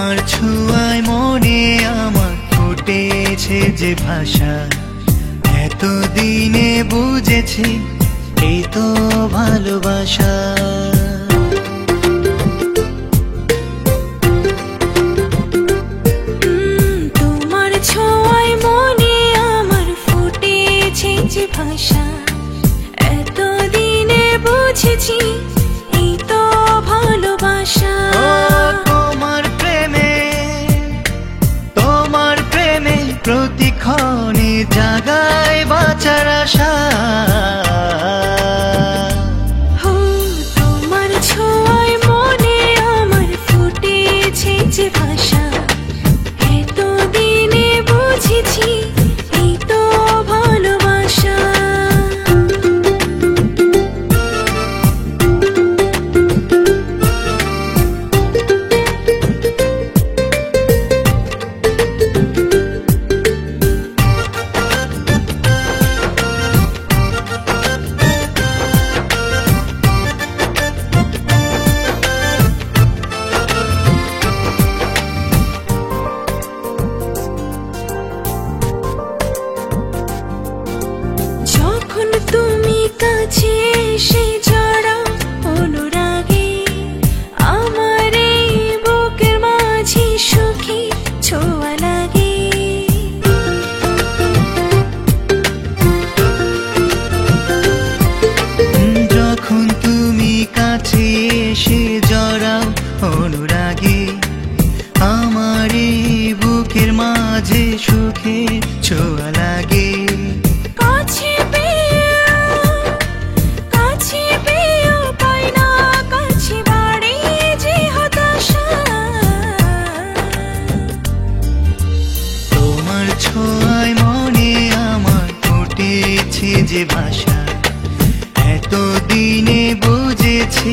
তোমার ছোঁয়ায় মনে আমার ফুটেছে যে ভাষা, এতদিনে বুঝেছি এই তো ভালোবাসা। তোমার ছোঁয়ায় মনে আমার ফুটেছে যে ভাষা, এতদিনে বুঝেছি এই তো ভালোবাসা। তোমার প্রেমে প্রতিক্ষণে জাগায় বাঁচার আশা। তোমার ছোঁয়ায় মনে আমার ফুটেছে যে ভাষা, এতদিনে বুঝেছি এই তো ভালোবাসা। যখন তুমি কাছে এসে জড়াও অনুরাগে, আমার এই বুকের মাঝে সুখী ছোঁয়া লাগে। যখন তুমি কাছে এসে জড়াও অনুরাগে, আমার এই বুকের মাঝে সুখে ছোঁয়া লাগে। কাছে পেয়েও পাই না, কাছে বাড়ে যে হতাশা। তোমার ছোঁয়ায় মনে আমার ফুটেছে যে ভাষা, এতদিনে বুঝেছি